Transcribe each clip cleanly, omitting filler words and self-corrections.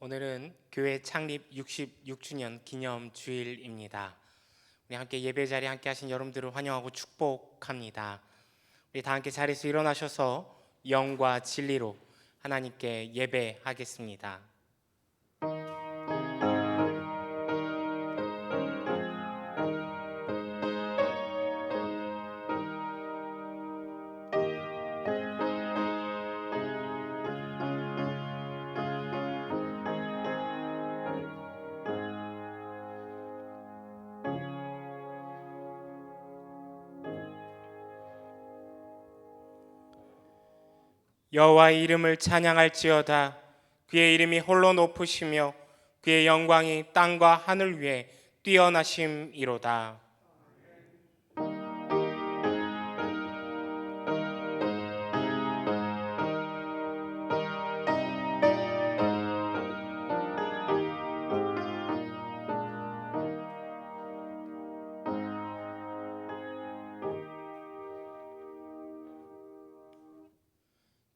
오늘은 교회 창립 66주년 기념 주일입니다. 우리 함께 예배 자리에 함께 하신 여러분들을 환영하고 축복합니다. 우리 다 함께 자리에서 일어나셔서 영과 진리로 하나님께 예배하겠습니다. 여호와의 이름을 찬양할지어다. 그의 이름이 홀로 높으시며 그의 영광이 땅과 하늘 위에 뛰어나심이로다.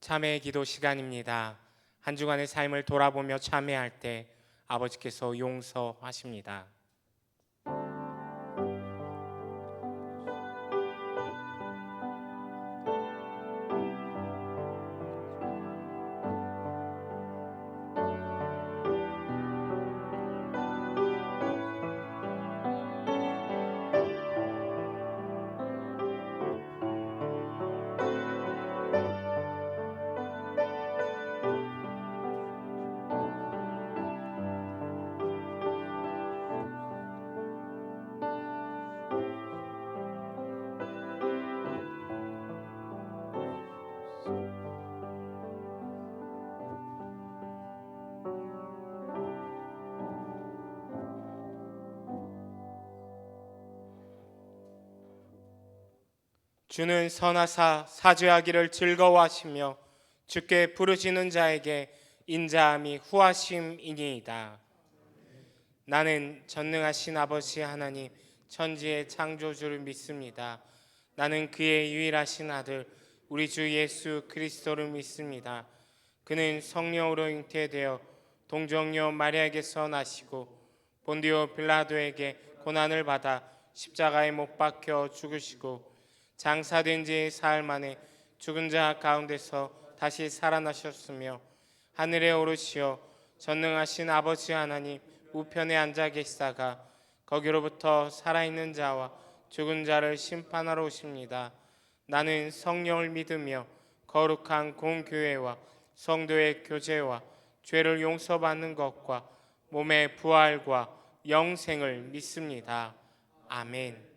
참회의 기도 시간입니다. 한 주간의 삶을 돌아보며 참회할 때 아버지께서 용서하십니다. 주는 선하사 사죄하기를 즐거워하시며 주께 부르짖는 자에게 인자함이 후하심이니이다. 나는 전능하신 아버지 하나님 천지의 창조주를 믿습니다. 나는 그의 유일하신 아들 우리 주 예수 그리스도를 믿습니다. 그는 성령으로 잉태되어 동정녀 마리아에게서 나시고 본디오 빌라도에게 고난을 받아 십자가에 못 박혀 죽으시고 장사된 지 사흘 만에 죽은 자 가운데서 다시 살아나셨으며 하늘에 오르시어 전능하신 아버지 하나님 우편에 앉아 계시다가 거기로부터 살아있는 자와 죽은 자를 심판하러 오십니다. 나는 성령을 믿으며 거룩한 공교회와 성도의 교제와 죄를 용서받는 것과 몸의 부활과 영생을 믿습니다. 아멘.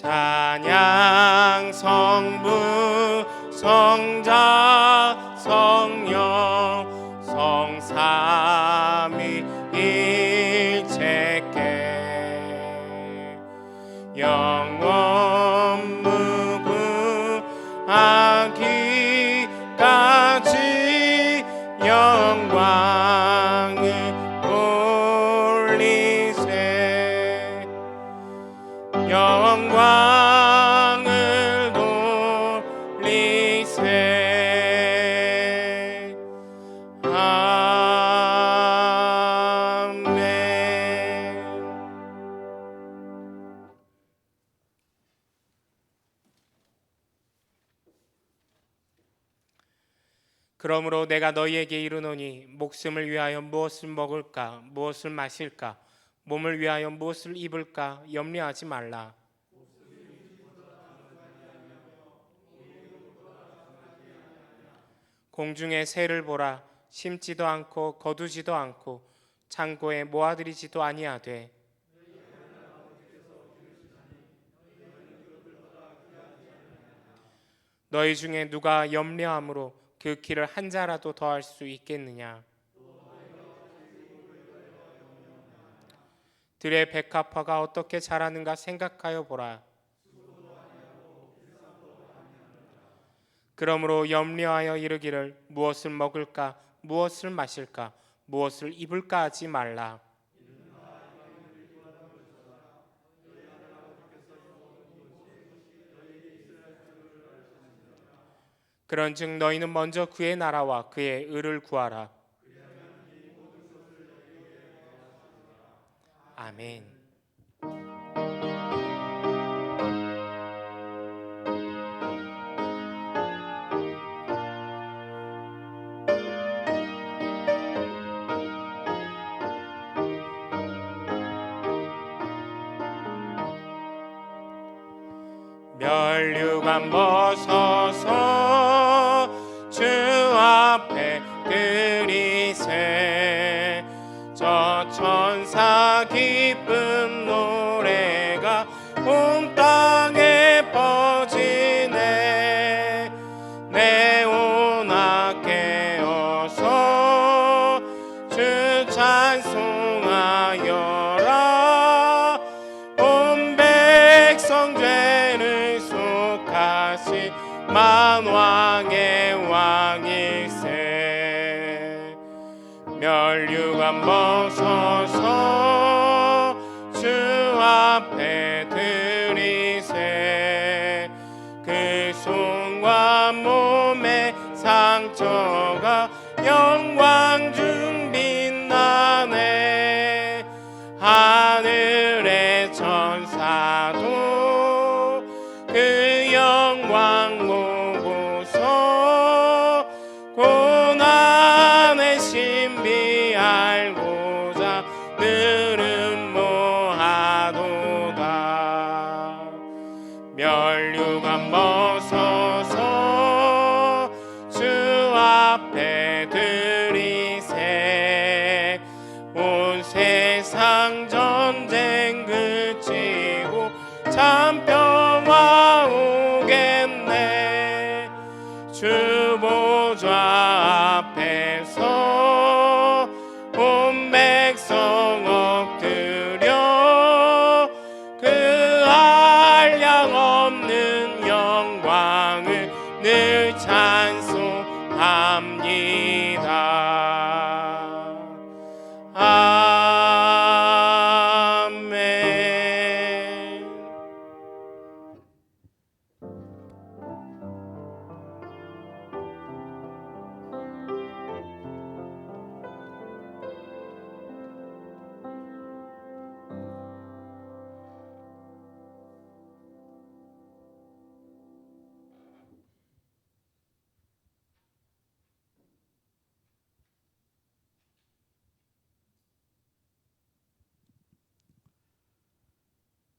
찬양 성부 성자 성령 성삼위일체께 영원 무궁하기까지 영광을 올리세. 영광을 돌리세. 아멘. 그러므로 내가 너희에게 이르노니 목숨을 위하여 무엇을 먹을까 무엇을 마실까 몸을 위하여 무엇을 입을까 염려하지 말라. 공중의 새를 보라. 심지도 않고 거두지도 않고 창고에 모아들이지도 아니하되 너희 중에 누가 염려함으로 그 키를 한 자라도 더할 수 있겠느냐. 들의 백합화가 어떻게 자라는가 생각하여 보라. 그러므로 염려하여 이르기를 무엇을 먹을까 무엇을 마실까 무엇을 입을까 하지 말라. 그런즉 너희는 먼저 그의 나라와 그의 의를 구하라. 아멘. 멸류관 벗어서 주 앞에 드리세. 저 천사 기쁜 노래가 온 땅에 퍼지네. 네오나 깨어서 주 찬송하여라. 온 백성 죄를 속하신 만왕의 왕일세. 멸류관 벗어서 주 앞에 드리세. 그 손과 몸의 상처가 영광 중 빛나네. 하늘의 천사도 그 영광 보고서 고난의 신비 알고자 늘은 모하도다. 멸류관 벗어서 주 앞에 드리세. 온 세상 전쟁 그치고 참 평화 오겠네. 주 보좌 앞에서 온 백성 엎드려 그 한량 없는 영광을 늘 찬송합니다. 아멘.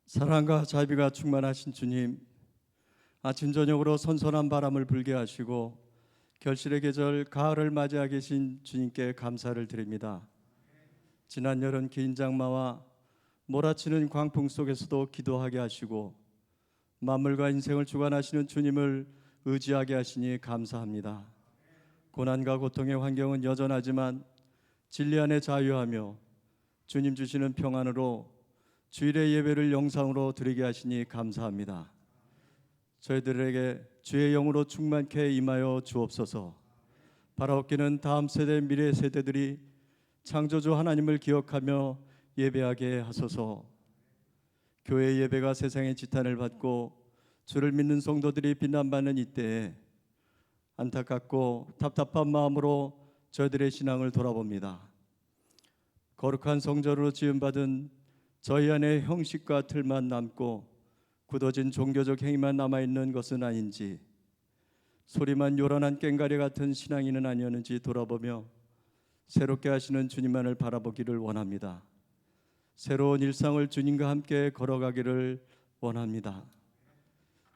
사랑과 자비가 충만하신 주님, 아침 저녁으로 선선한 바람을 불게 하시고 결실의 계절 가을을 맞이하고 계신 주님께 감사를 드립니다. 지난 여름 긴 장마와 몰아치는 광풍 속에서도 기도하게 하시고 만물과 인생을 주관하시는 주님을 의지하게 하시니 감사합니다. 고난과 고통의 환경은 여전하지만 진리 안에 자유하며 주님 주시는 평안으로 주일의 예배를 영상으로 드리게 하시니 감사합니다. 저희들에게 주의 영으로 충만케 임하여 주옵소서. 바라옵기는 다음 세대 미래 세대들이 창조주 하나님을 기억하며 예배하게 하소서. 교회 예배가 세상의 지탄을 받고 주를 믿는 성도들이 비난받는 이때에 안타깝고 답답한 마음으로 저희들의 신앙을 돌아봅니다. 거룩한 성전으로 지음받은 저희 안에 형식과 틀만 남고 굳어진 종교적 행위만 남아있는 것은 아닌지, 소리만 요란한 꽹과리 같은 신앙인은 아니었는지 돌아보며 새롭게 하시는 주님만을 바라보기를 원합니다. 새로운 일상을 주님과 함께 걸어가기를 원합니다.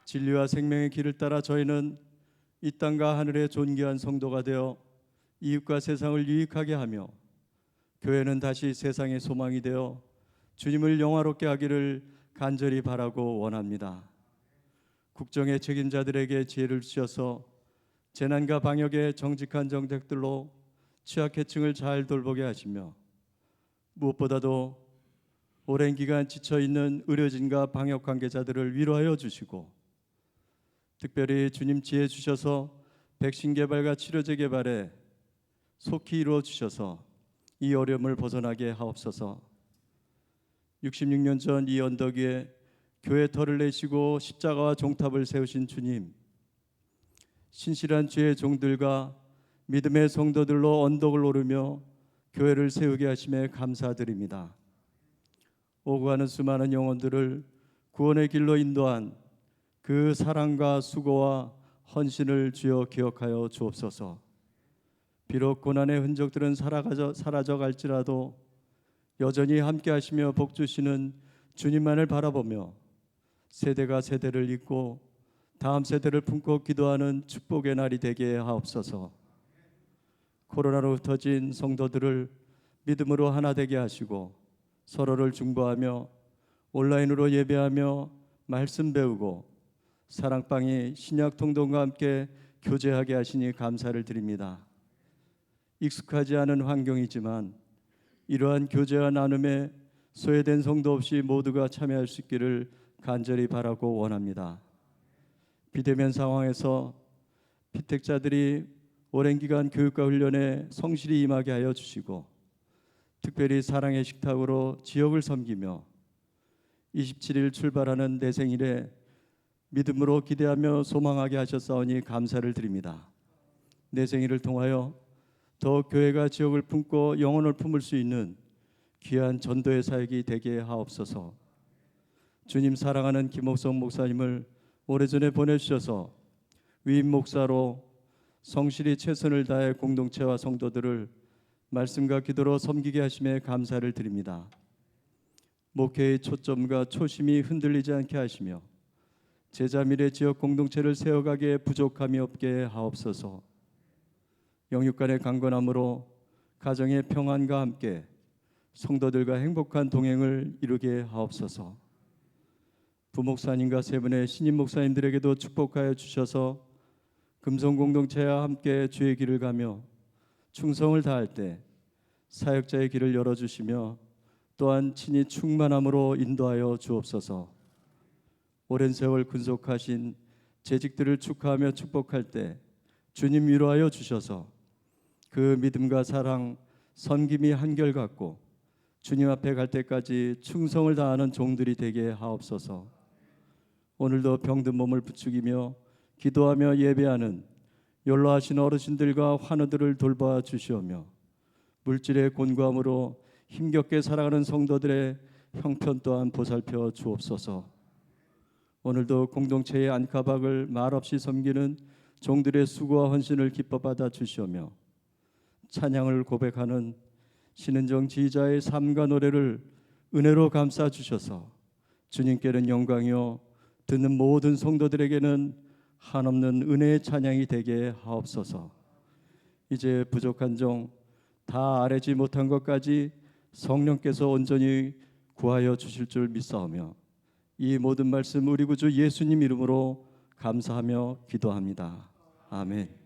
진리와 생명의 길을 따라 저희는 이 땅과 하늘의 존귀한 성도가 되어 이웃과 세상을 유익하게 하며 교회는 다시 세상의 소망이 되어 주님을 영화롭게 하기를 간절히 바라고 원합니다. 국정의 책임자들에게 지혜를 주셔서 재난과 방역의 정직한 정책들로 취약계층을 잘 돌보게 하시며 무엇보다도 오랜 기간 지쳐있는 의료진과 방역 관계자들을 위로하여 주시고 특별히 주님 지혜 주셔서 백신 개발과 치료제 개발에 속히 이루어 주셔서 이 어려움을 벗어나게 하옵소서. 66년 전 이 언덕 위에 교회 터를 내시고 십자가와 종탑을 세우신 주님, 신실한 주의 종들과 믿음의 성도들로 언덕을 오르며 교회를 세우게 하심에 감사드립니다. 오고 가는 수많은 영혼들을 구원의 길로 인도한 그 사랑과 수고와 헌신을 주여 기억하여 주옵소서. 비록 고난의 흔적들은 사라져 갈지라도 여전히 함께 하시며 복 주시는 주님만을 바라보며 세대가 세대를 잇고 다음 세대를 품고 기도하는 축복의 날이 되게 하옵소서. 코로나로 흩어진 성도들을 믿음으로 하나 되게 하시고 서로를 중보하며 온라인으로 예배하며 말씀 배우고 사랑방이 신약 통독과 함께 교제하게 하시니 감사를 드립니다. 익숙하지 않은 환경이지만 이러한 교제와 나눔에 소외된 성도 없이 모두가 참여할 수 있기를 간절히 바라고 원합니다. 비대면 상황에서 피택자들이 오랜 기간 교육과 훈련에 성실히 임하게 하여 주시고 특별히 사랑의 식탁으로 지역을 섬기며 27일 출발하는 내 생일에 믿음으로 기대하며 소망하게 하셨사오니 감사를 드립니다. 내 생일을 통하여 더 교회가 지역을 품고 영혼을 품을 수 있는 귀한 전도의 사역이 되게 하옵소서. 주님 사랑하는 김옥성 목사님을 오래전에 보내주셔서 위임 목사로 성실히 최선을 다해 공동체와 성도들을 말씀과 기도로 섬기게 하심에 감사를 드립니다. 목회의 초점과 초심이 흔들리지 않게 하시며 제자 미래 지역 공동체를 세워가기에 부족함이 없게 하옵소서. 영육 간의 강건함으로 가정의 평안과 함께 성도들과 행복한 동행을 이루게 하옵소서. 부목사님과 세 분의 신임 목사님들에게도 축복하여 주셔서 금성 공동체와 함께 주의 길을 가며 충성을 다할 때 사역자의 길을 열어주시며 또한 친히 충만함으로 인도하여 주옵소서. 오랜 세월 근속하신 재직들을 축하하며 축복할 때 주님 위로하여 주셔서 그 믿음과 사랑, 섬김이 한결같고 주님 앞에 갈 때까지 충성을 다하는 종들이 되게 하옵소서. 오늘도 병든 몸을 부추기며 기도하며 예배하는 연로하신 어르신들과 환우들을 돌봐 주시오며 물질의 곤고함으로 힘겹게 살아가는 성도들의 형편 또한 보살펴 주옵소서. 오늘도 공동체의 안가박을 말없이 섬기는 종들의 수고와 헌신을 기뻐 받아 주시오며 찬양을 고백하는 신은정 지휘자의 삶과 노래를 은혜로 감싸 주셔서 주님께는 영광이요 듣는 모든 성도들에게는 한없는 은혜의 찬양이 되게 하옵소서. 이제 부족한 종 다 아뢰지 못한 것까지 성령께서 온전히 구하여 주실 줄 믿사오며 이 모든 말씀 우리 구주 예수님 이름으로 감사하며 기도합니다. 아멘.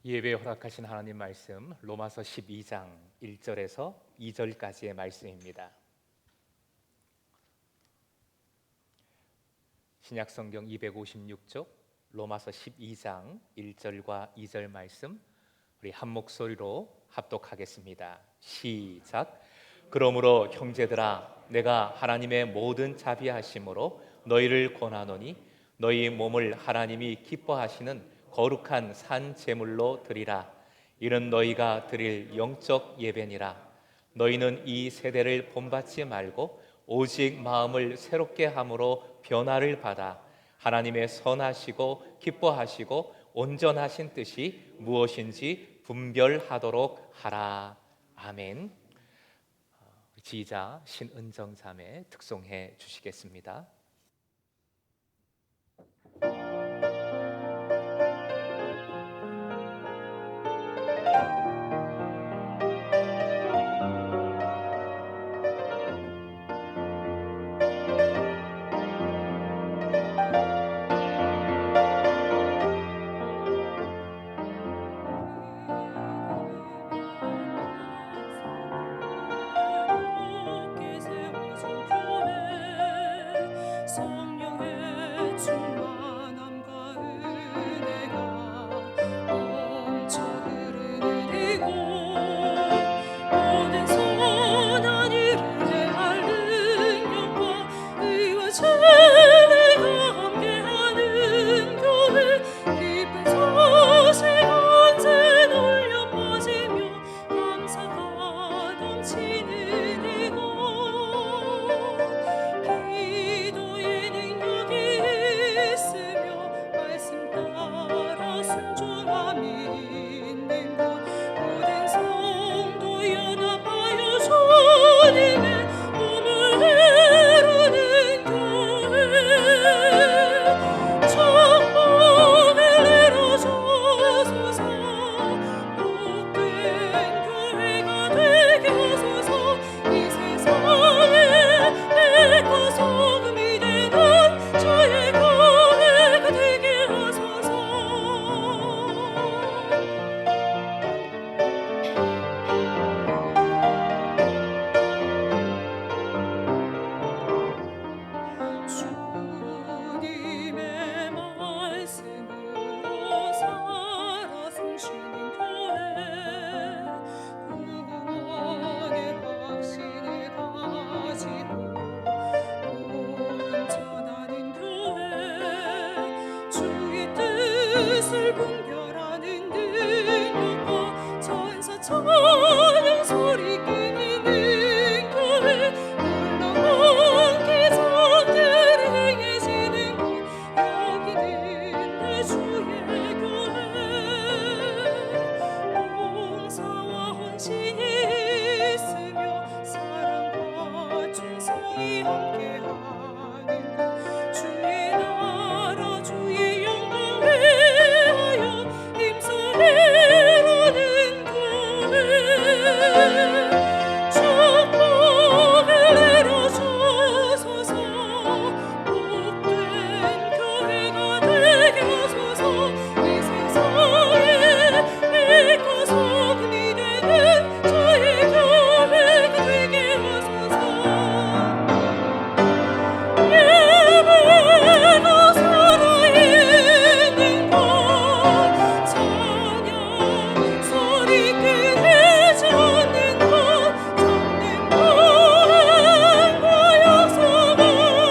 예배에 허락하신 하나님 말씀 로마서 12장 1절에서 2절까지의 말씀입니다. 신약성경 256쪽 로마서 12장 1절과 2절 말씀 우리 한 목소리로 합독하겠습니다. 시작. 그러므로 형제들아 내가 하나님의 모든 자비하심으로 너희를 권하노니 너희 몸을 하나님이 기뻐하시는 거룩한 산 제물로 드리라. 이는 너희가 드릴 영적 예배니라. 너희는 이 세대를 본받지 말고 오직 마음을 새롭게 함으로 변화를 받아 하나님의 선하시고 기뻐하시고 온전하신 뜻이 무엇인지 분별하도록 하라. 아멘. 지휘자 신은정 자매 특송해 주시겠습니다. 영원히 함께하는 주의 나라 주의 영광 위하여 힘쓰리로는 교회 축복을 내려주소서 복된 교회가 되게 하소서 이 세상에 빛과 소금이 되는 주의 교회가 되게 하소서 예배가 살아있는 곳 찬양 소리 끊이지 않는 곳 참된 구원과 역사가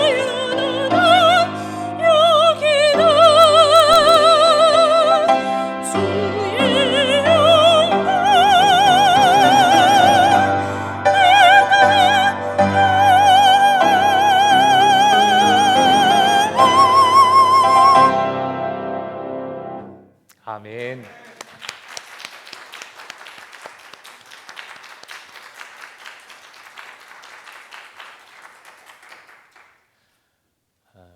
일어나는 여기는 주의 아멘.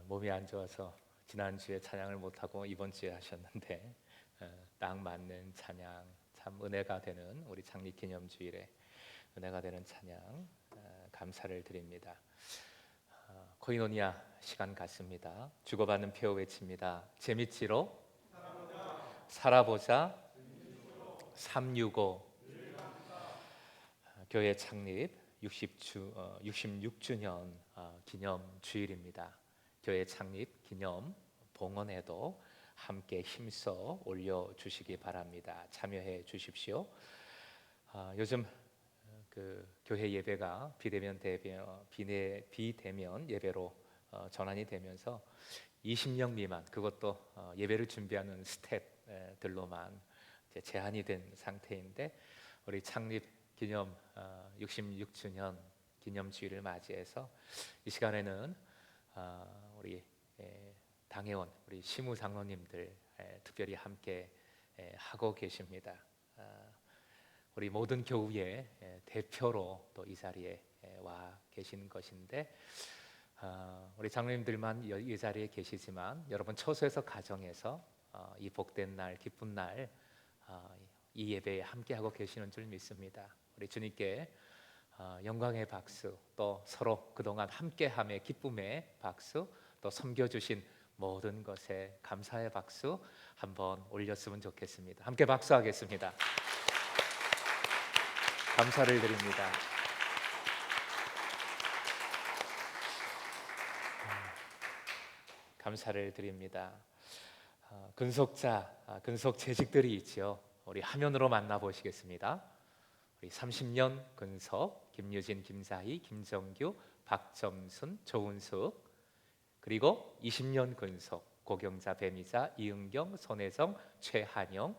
몸이 안 좋아서 지난주에 찬양을 못하고 이번 주에 하셨는데 딱 맞는 찬양, 참 은혜가 되는 우리 창립기념주일에 은혜가 되는 찬양 감사를 드립니다. 코이노니아 시간 같습니다. 주고받는 표어 외칩니다. 재밌지로 살아보자 365 교회 창립 66주년 기념 주일입니다. 교회 창립 기념 봉헌에도 함께 힘써 올려주시기 바랍니다. 참여해 주십시오. 요즘 그 교회 예배가 비대면 예배로 전환이 되면서 20명 미만, 그것도 예배를 준비하는 스태프들로만 제한이 된 상태인데, 우리 창립 기념 66주년 기념주일을 맞이해서 이 시간에는 우리 당회원, 우리 시무 장로님들 특별히 함께 하고 계십니다. 우리 모든 교우의 대표로 또 이 자리에 와 계신 것인데, 우리 장로님들만 이 자리에 계시지만 여러분 처소에서 가정에서 이 복된 날, 기쁜 날 이 예배에 함께 하고 계시는 줄 믿습니다. 우리 주님께 영광의 박수, 또 서로 그동안 함께함의 기쁨의 박수, 또 섬겨주신 모든 것에 감사의 박수 한번 올렸으면 좋겠습니다. 함께 박수하겠습니다. 감사를 드립니다. 감사를 드립니다. 근속 재직들이 있죠. 우리 화면으로 만나보시겠습니다. 우리 30년 근속 김유진, 김사희, 김정규, 박점순, 조은숙, 그리고 20년 근속 고경자, 배미자, 이은경, 손혜정, 최한영,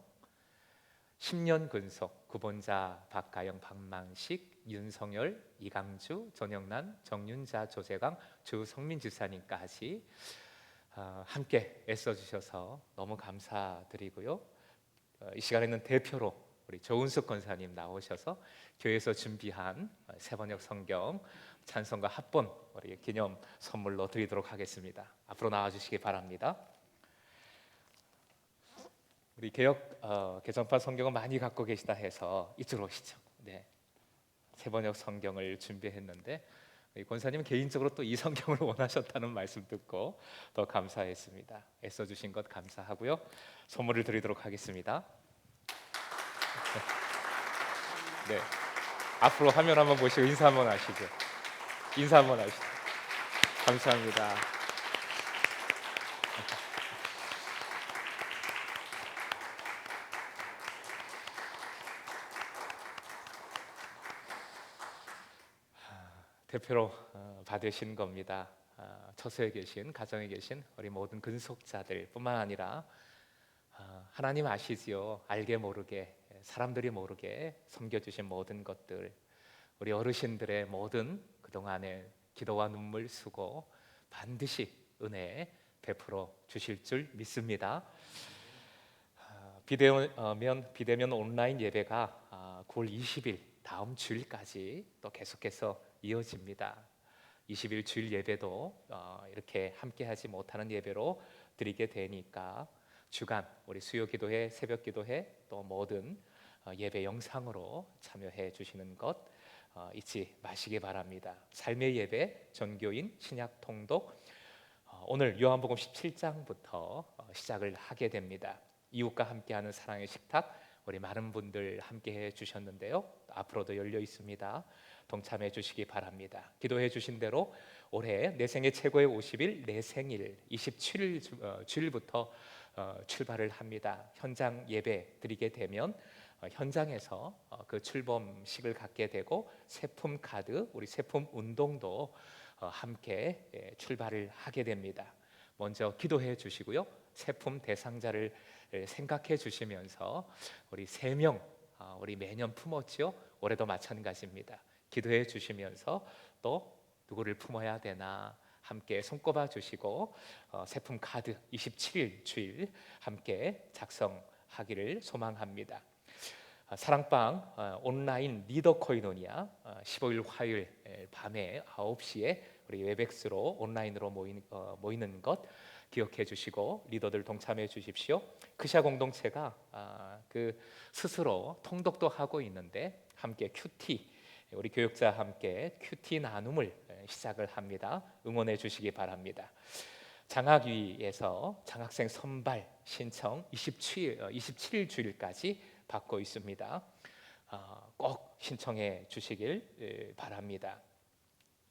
10년 근속 구본자, 박가영, 박만식, 윤성열, 이강주, 전영란, 정윤자, 조재강, 주성민 지사님까지 함께 애써주셔서 너무 감사드리고요. 이 시간에는 대표로 우리 조은숙 권사님 나오셔서 교회에서 준비한 세번역 성경 찬송가 합본 우리 기념 선물로 드리도록 하겠습니다. 앞으로 나와주시기 바랍니다. 우리 개정판 성경을 많이 갖고 계시다 해서 이쪽으로 오시죠. 네, 세번역 성경을 준비했는데 권사님은 개인적으로 또 이 성경을 원하셨다는 말씀 듣고 더 감사했습니다. 애써주신 것 감사하고요. 선물을 드리도록 하겠습니다. 네, 앞으로 화면 한번 보시고 인사 한번 하시죠. 인사 한번 하시죠. 감사합니다. 대표로 받으신 겁니다. 처소에 계신, 가정에 계신 우리 모든 근속자들 뿐만 아니라 하나님 아시지요. 알게 모르게, 사람들이 모르게 섬겨주신 모든 것들, 우리 어르신들의 모든 그동안의 기도와 눈물, 수고 반드시 은혜 베풀어 주실 줄 믿습니다. 비대면 온라인 예배가 9월 20일 다음 주일까지 또 계속해서 이어집니다. 20일 주일 예배도 이렇게 함께하지 못하는 예배로 드리게 되니까 주간 우리 수요 기도회, 새벽 기도회 또 모든 예배 영상으로 참여해 주시는 것 잊지 마시기 바랍니다. 삶의 예배, 전교인, 신약 통독 오늘 요한복음 17장부터 시작을 하게 됩니다. 이웃과 함께하는 사랑의 식탁 우리 많은 분들 함께해 주셨는데요. 앞으로도 열려 있습니다. 동참해 주시기 바랍니다. 기도해 주신 대로 올해 내 생애 최고의 50일 내 생일 27일 주일부터 출발을 합니다. 현장 예배 드리게 되면 현장에서 그 출범식을 갖게 되고 세품 카드, 우리 세품 운동도 함께 출발을 하게 됩니다. 먼저 기도해 주시고요. 세품 대상자를 생각해 주시면서 우리 3명 우리 매년 품었죠. 올해도 마찬가지입니다. 기도해 주시면서 또 누구를 품어야 되나 함께 손꼽아 주시고 세품 카드 27일 주일 함께 작성하기를 소망합니다. 사랑방 온라인 리더 코이노니아 15일 화요일 밤에 9시에 우리 웨벡스로 온라인으로 모이는 것 기억해 주시고 리더들 동참해 주십시오. 크샤 공동체가 그 스스로 통독도 하고 있는데 함께 큐티 우리 교육자 함께 큐티 나눔을 시작을 합니다. 응원해 주시기 바랍니다. 장학위에서 장학생 선발 신청 27일 주일까지 받고 있습니다. 꼭 신청해 주시길 바랍니다.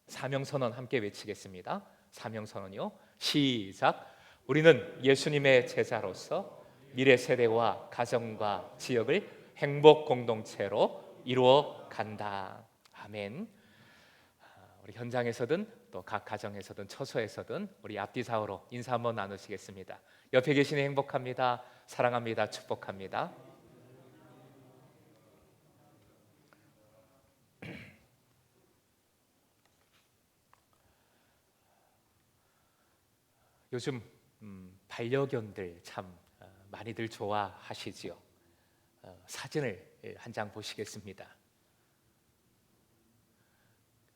사명선언 함께 외치겠습니다. 사명선언이요. 시작. 우리는 예수님의 제자로서 미래 세대와 가정과 지역을 행복 공동체로 이루어 간다. 아멘. 우리 현장에서든 또 각 가정에서든 처소에서든 우리 앞뒤 좌우로 인사 한번 나누시겠습니다. 옆에 계시니 행복합니다. 사랑합니다. 축복합니다. 요즘 반려견들 참 많이들 좋아하시지요. 사진을 한 장 보시겠습니다.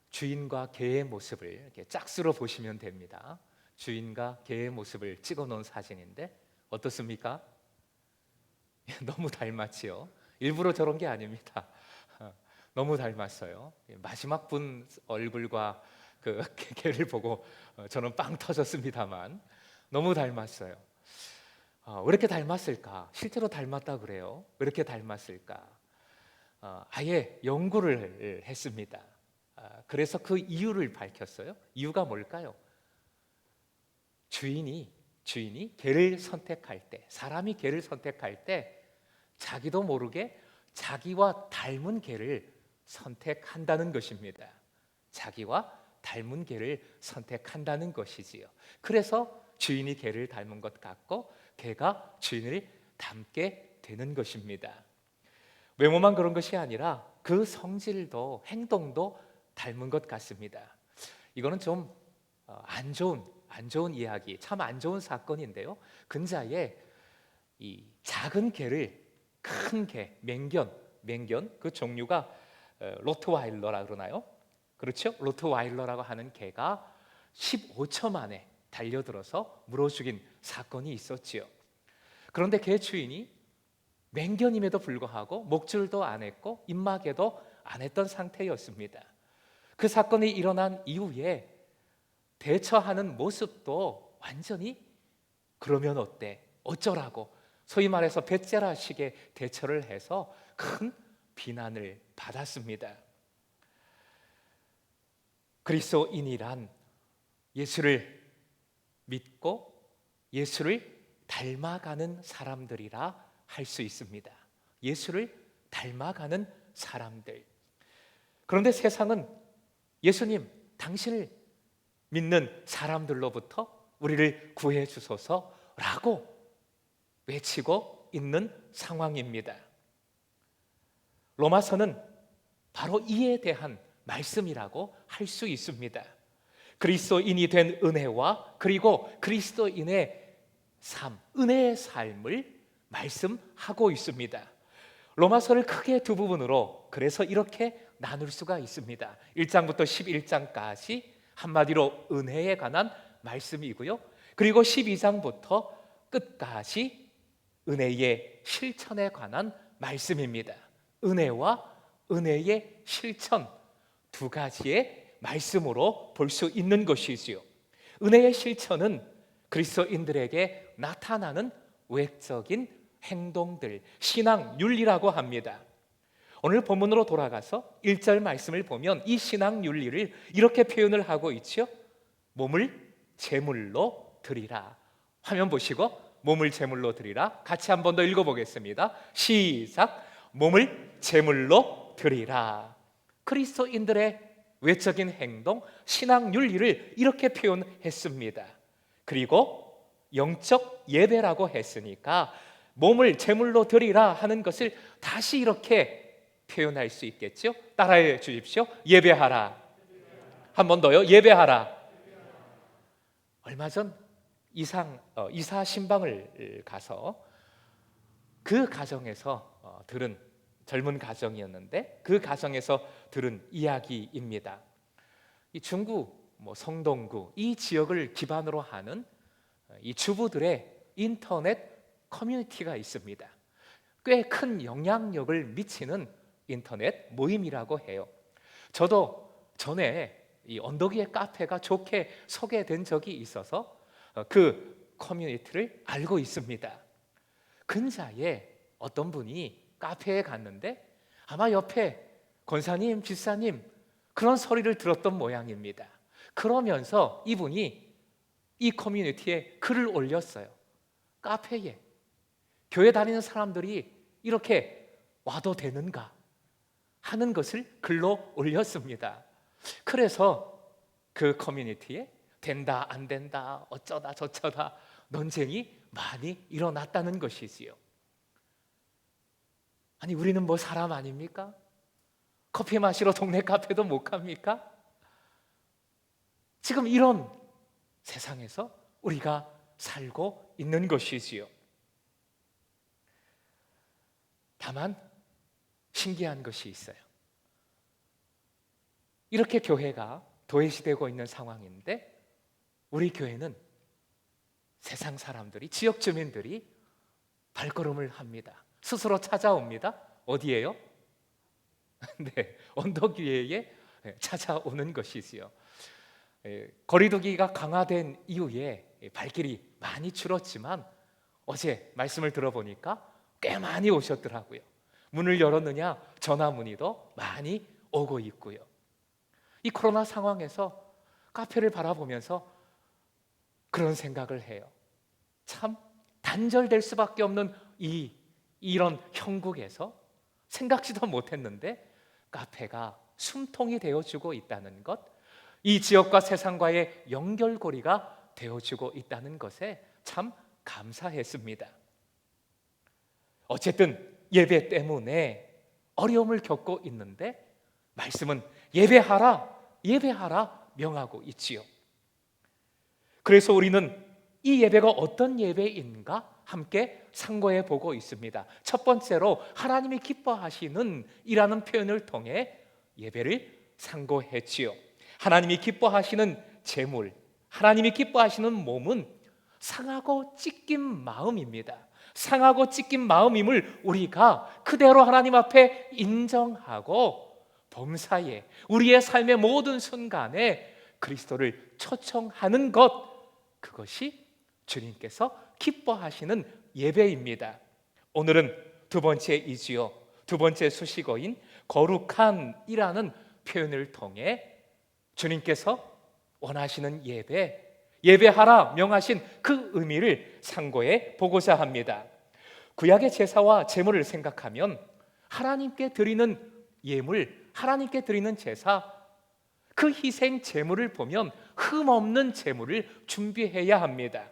주인과 개의 모습을 이렇게 짝수로 보시면 됩니다. 주인과 개의 모습을 찍어놓은 사진인데 어떻습니까? 너무 닮았지요. 일부러 저런 게 아닙니다. 너무 닮았어요. 마지막 분 얼굴과 그 개를 보고 저는 빵 터졌습니다만 너무 닮았어요. 왜 이렇게 닮았을까? 실제로 닮았다 그래요. 왜 이렇게 닮았을까? 아예 연구를 했습니다. 그래서 그 이유를 밝혔어요. 이유가 뭘까요? 주인이 개를 선택할 때, 사람이 개를 선택할 때 자기도 모르게 자기와 닮은 개를 선택한다는 것입니다. 자기와 닮은 개를 선택한다는 것이지요. 그래서 주인이 개를 닮은 것 같고 개가 주인을 닮게 되는 것입니다. 외모만 그런 것이 아니라 그 성질도 행동도 닮은 것 같습니다. 이거는 좀 안 좋은 이야기, 참 안 좋은 사건인데요. 근자에 이 작은 개를 큰 개, 맹견 그 종류가 로트와일러라 그러나요? 그렇죠? 로트와일러라고 하는 개가 15초 만에 달려들어서 물어 죽인 사건이 있었지요. 그런데 개 주인이 맹견임에도 불구하고 목줄도 안 했고 입마개도 안 했던 상태였습니다. 그 사건이 일어난 이후에 대처하는 모습도 완전히 그러면 어때? 어쩌라고? 소위 말해서 배째라식의 대처를 해서 큰 비난을 받았습니다. 그리스도인이란 예수를 믿고 예수를 닮아가는 사람들이라 할 수 있습니다. 예수를 닮아가는 사람들. 그런데 세상은 예수님, 당신을 믿는 사람들로부터 우리를 구해 주소서라고 외치고 있는 상황입니다. 로마서는 바로 이에 대한 말씀이라고 할 수 있습니다. 그리스도인이 된 은혜와 그리고 그리스도인의 삶, 은혜의 삶을 말씀하고 있습니다. 로마서를 크게 두 부분으로 그래서 이렇게 나눌 수가 있습니다. 1장부터 11장까지 한마디로 은혜에 관한 말씀이고요. 그리고 12장부터 끝까지 은혜의 실천에 관한 말씀입니다. 은혜와 은혜의 실천, 두 가지의 말씀으로 볼 수 있는 것이지요. 은혜의 실천은 그리스도인들에게 나타나는 외적인 행동들, 신앙 윤리라고 합니다. 오늘 본문으로 돌아가서 1절 말씀을 보면 이 신앙 윤리를 이렇게 표현을 하고 있죠. 몸을 제물로 드리라. 화면 보시고 몸을 제물로 드리라. 같이 한 번 더 읽어보겠습니다. 시작. 몸을 제물로 드리라. 그리스도인들의 외적인 행동, 신앙 윤리를 이렇게 표현했습니다. 그리고 영적 예배라고 했으니까 몸을 제물로 드리라 하는 것을 다시 이렇게 표현할 수 있겠죠? 따라해 주십시오. 예배하라. 한 번 더요. 예배하라. 얼마 전 이사 신방을 가서 그 가정에서 들은 젊은 가정이었는데 그 가정에서 들은 이야기입니다. 이 중구, 성동구 이 지역을 기반으로 하는 이 주부들의 인터넷 커뮤니티가 있습니다. 꽤 큰 영향력을 미치는 인터넷 모임이라고 해요. 저도 전에 이 언덕 위의 카페가 좋게 소개된 적이 있어서 그 커뮤니티를 알고 있습니다. 근자에 어떤 분이 카페에 갔는데 아마 옆에 권사님, 집사님 그런 소리를 들었던 모양입니다. 그러면서 이분이 이 커뮤니티에 글을 올렸어요. 카페에 교회 다니는 사람들이 이렇게 와도 되는가 하는 것을 글로 올렸습니다. 그래서 그 커뮤니티에 된다 안 된다 어쩌다 저쩌다 논쟁이 많이 일어났다는 것이지요. 아니 우리는 뭐 사람 아닙니까? 커피 마시러 동네 카페도 못 갑니까? 지금 이런 세상에서 우리가 살고 있는 것이지요. 다만 신기한 것이 있어요. 이렇게 교회가 도외시되고 있는 상황인데 우리 교회는 세상 사람들이, 지역 주민들이 발걸음을 합니다. 스스로 찾아옵니다. 어디예요? 네, 언덕 위에 찾아오는 것이지요. 거리두기가 강화된 이후에 발길이 많이 줄었지만 어제 말씀을 들어보니까 꽤 많이 오셨더라고요. 문을 열었느냐 전화 문의도 많이 오고 있고요. 이 코로나 상황에서 카페를 바라보면서 그런 생각을 해요. 참 단절될 수밖에 없는 이런 형국에서 생각지도 못했는데 카페가 숨통이 되어주고 있다는 것, 이 지역과 세상과의 연결고리가 되어주고 있다는 것에 참 감사했습니다. 어쨌든 예배 때문에 어려움을 겪고 있는데 말씀은 예배하라, 예배하라 명하고 있지요. 그래서 우리는 이 예배가 어떤 예배인가 함께 상고해 보고 있습니다. 첫 번째로 하나님이 기뻐하시는 이라는 표현을 통해 예배를 상고했지요. 하나님이 기뻐하시는 제물, 하나님이 기뻐하시는 몸은 상하고 찢긴 마음입니다. 상하고 찢긴 마음임을 우리가 그대로 하나님 앞에 인정하고 범사에 우리의 삶의 모든 순간에 그리스도를 초청하는 것, 그것이 주님께서 기뻐하시는 예배입니다. 오늘은 두 번째이지요. 두 번째 수식어인 거룩한이라는 표현을 통해 주님께서 원하시는 예배, 예배하라 명하신 그 의미를 상고해 보고자 합니다. 구약의 제사와 제물을 생각하면 하나님께 드리는 예물, 하나님께 드리는 제사, 그 희생 제물을 보면 흠없는 제물을 준비해야 합니다.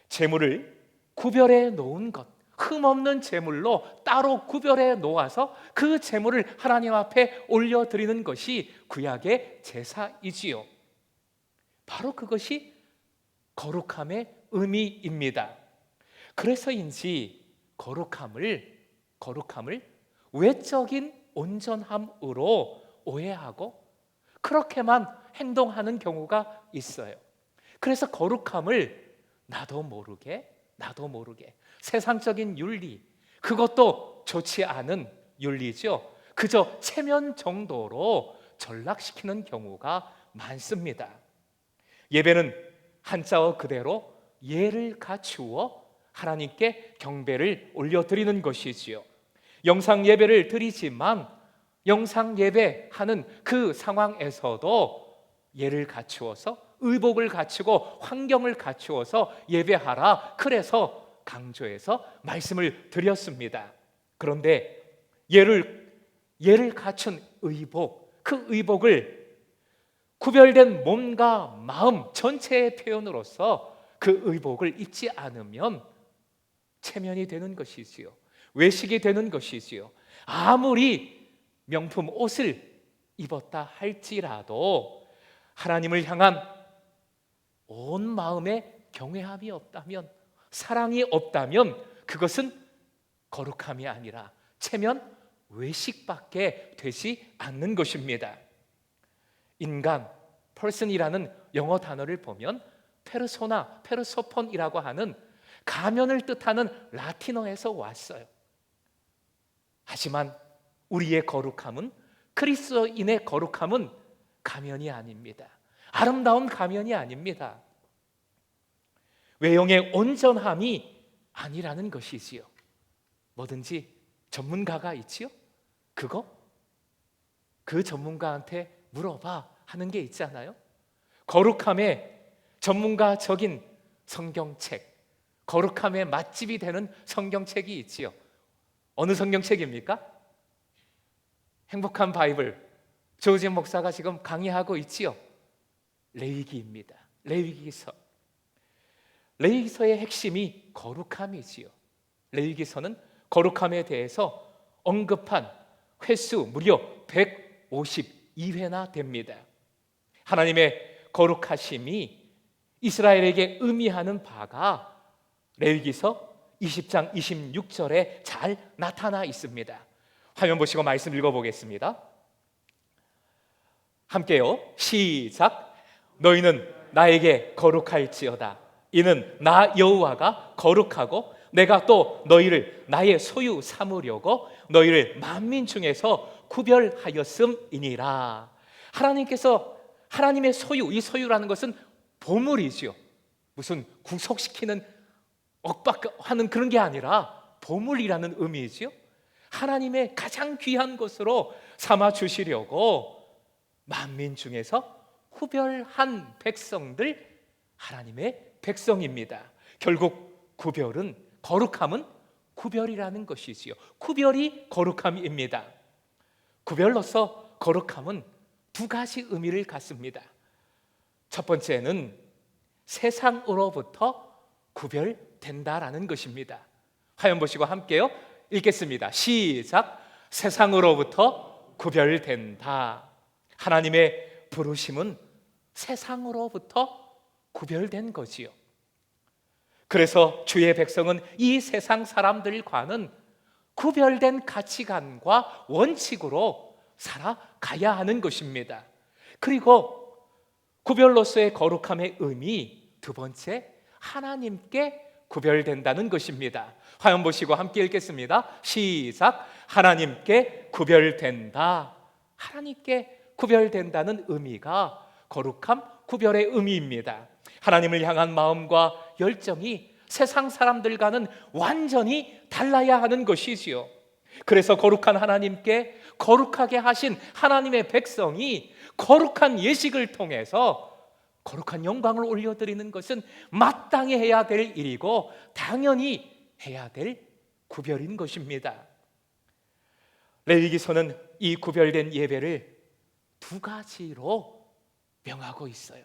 제물을 구별해 놓은 것, 흠없는 제물로 따로 구별해 놓아서 그 제물을 하나님 앞에 올려드리는 것이 구약의 제사이지요. 바로 그것이 거룩함의 의미입니다. 그래서인지 거룩함을 외적인 온전함으로 오해하고 그렇게만 행동하는 경우가 있어요. 그래서 거룩함을 나도 모르게 세상적인 윤리, 그것도 좋지 않은 윤리죠. 그저 체면 정도로 전락시키는 경우가 많습니다. 예배는 한자어 그대로 예를 갖추어 하나님께 경배를 올려드리는 것이지요. 영상 예배를 드리지만 영상 예배하는 그 상황에서도 예를 갖추어서, 의복을 갖추고 환경을 갖추어서 예배하라, 그래서 강조해서 말씀을 드렸습니다. 그런데 예를 갖춘 의복, 그 의복을 구별된 몸과 마음 전체의 표현으로서 그 의복을 입지 않으면 체면이 되는 것이지요. 외식이 되는 것이지요. 아무리 명품 옷을 입었다 할지라도 하나님을 향한 온 마음의 경외함이 없다면, 사랑이 없다면 그것은 거룩함이 아니라 체면 외식밖에 되지 않는 것입니다. 인간, person이라는 영어 단어를 보면 페르소나, 페르소폰이라고 하는 가면을 뜻하는 라틴어에서 왔어요. 하지만 우리의 거룩함은, 그리스도인의 거룩함은 가면이 아닙니다. 아름다운 가면이 아닙니다. 외형의 온전함이 아니라는 것이지요. 뭐든지 전문가가 있지요. 그 전문가한테 물어봐 하는 게 있잖아요. 거룩함의 전문가적인 성경책, 거룩함의 맛집이 되는 성경책이 있지요. 어느 성경책입니까? 행복한 바이블, 조지 목사가 지금 강의하고 있지요. 레위기입니다. 레위기서. 레위기서의 핵심이 거룩함이지요. 레위기서는 거룩함에 대해서 언급한 횟수 무려 152회나 됩니다. 하나님의 거룩하심이 이스라엘에게 의미하는 바가 레위기서 20장 26절에 잘 나타나 있습니다. 화면 보시고 말씀 읽어보겠습니다. 함께요. 시작. 너희는 나에게 거룩할지어다. 이는 나 여호와가 거룩하고 내가 또 너희를 나의 소유 삼으려고 너희를 만민 중에서 구별하였음이니라. 하나님께서 하나님의 소유, 이 소유라는 것은 보물이지요. 무슨 구속시키는 억박하는 그런 게 아니라 보물이라는 의미이지요. 하나님의 가장 귀한 것으로 삼아 주시려고 만민 중에서 구별한 백성들, 하나님의 백성입니다. 결국 구별은, 거룩함은 구별이라는 것이지요. 구별이 거룩함입니다. 구별로서 거룩함은 두 가지 의미를 갖습니다. 첫 번째는 세상으로부터 구별된다라는 것입니다. 화면 보시고 함께요. 읽겠습니다. 시작. 세상으로부터 구별된다. 하나님의 부르심은 세상으로부터 구별된 거지요. 그래서 주의 백성은 이 세상 사람들과는 구별된 가치관과 원칙으로 살아가야 하는 것입니다. 그리고 구별로서의 거룩함의 의미, 두 번째, 하나님께 구별된다는 것입니다. 화면 보시고 함께 읽겠습니다. 시작. 하나님께 구별된다. 하나님께 구별된다는 의미가 거룩함, 구별의 의미입니다. 하나님을 향한 마음과 열정이 세상 사람들과는 완전히 달라야 하는 것이지요. 그래서 거룩한 하나님께 거룩하게 하신 하나님의 백성이 거룩한 예식을 통해서 거룩한 영광을 올려드리는 것은 마땅히 해야 될 일이고 당연히 해야 될 구별인 것입니다. 레위기서는 이 구별된 예배를 두 가지로 명하고 있어요.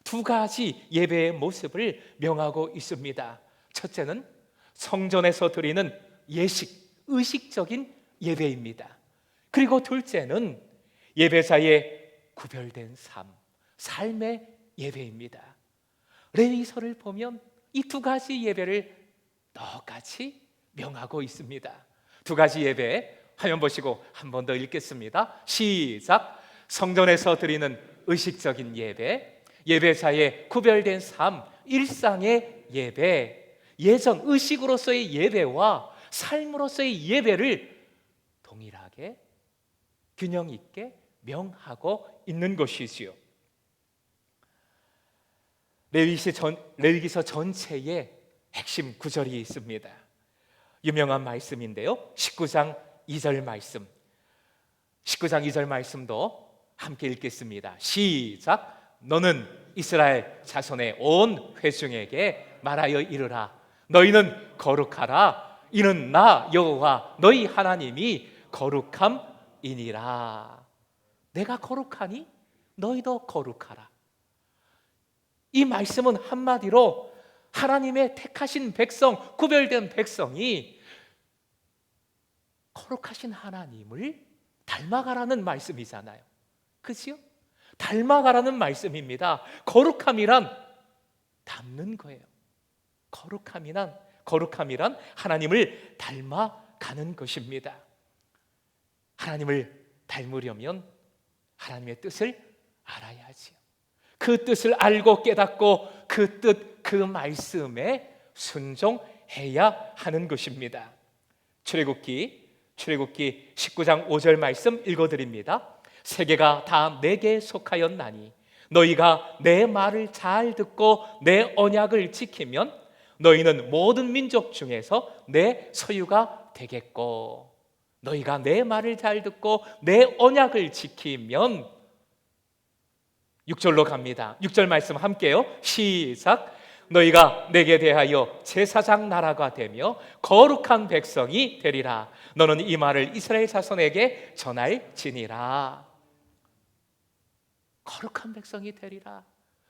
두 가지 예배의 모습을 명하고 있습니다. 첫째는 성전에서 드리는 예식, 의식적인 예배입니다. 그리고 둘째는 예배자의 구별된 삶의 예배입니다. 레위기서를 보면 이 두 가지 예배를 똑같이 명하고 있습니다. 두 가지 예배 화면 보시고 한 번 더 읽겠습니다. 시작. 성전에서 드리는 의식적인 예배, 예배자의 구별된 삶, 일상의 예배, 예전 의식으로서의 예배와 삶으로서의 예배를 동일하게 균형 있게 명하고 있는 것이지요. 레위기서 전체에 핵심 구절이 있습니다. 유명한 말씀인데요, 19장 2절 말씀. 19장 2절 말씀도 함께 읽겠습니다. 시작. 너는 이스라엘 자손의 온 회중에게 말하여 이르라. 너희는 거룩하라. 이는 나 여호와 너희 하나님이 거룩함이니라. 내가 거룩하니 너희도 거룩하라. 이 말씀은 한마디로 하나님의 택하신 백성, 구별된 백성이 거룩하신 하나님을 닮아가라는 말씀이잖아요. 그렇죠? 닮아가라는 말씀입니다. 거룩함이란 닮는 거예요. 거룩함이란 하나님을 닮아가는 것입니다. 하나님을 닮으려면 하나님의 뜻을 알아야지요. 그 뜻을 알고 깨닫고 그 뜻, 그 말씀에 순종해야 하는 것입니다. 출애굽기 19장 5절 말씀 읽어드립니다. 세계가 다 내게 속하였나니 너희가 내 말을 잘 듣고 내 언약을 지키면 너희는 모든 민족 중에서 내 소유가 되겠고, 너희가 내 말을 잘 듣고 내 언약을 지키면, 6절로 갑니다. 6절 말씀 함께요. 시작. 너희가 내게 대하여 제사장 나라가 되며 거룩한 백성이 되리라. 너는 이 말을 이스라엘 자손에게 전할지니라. 거룩한 백성이 되리라.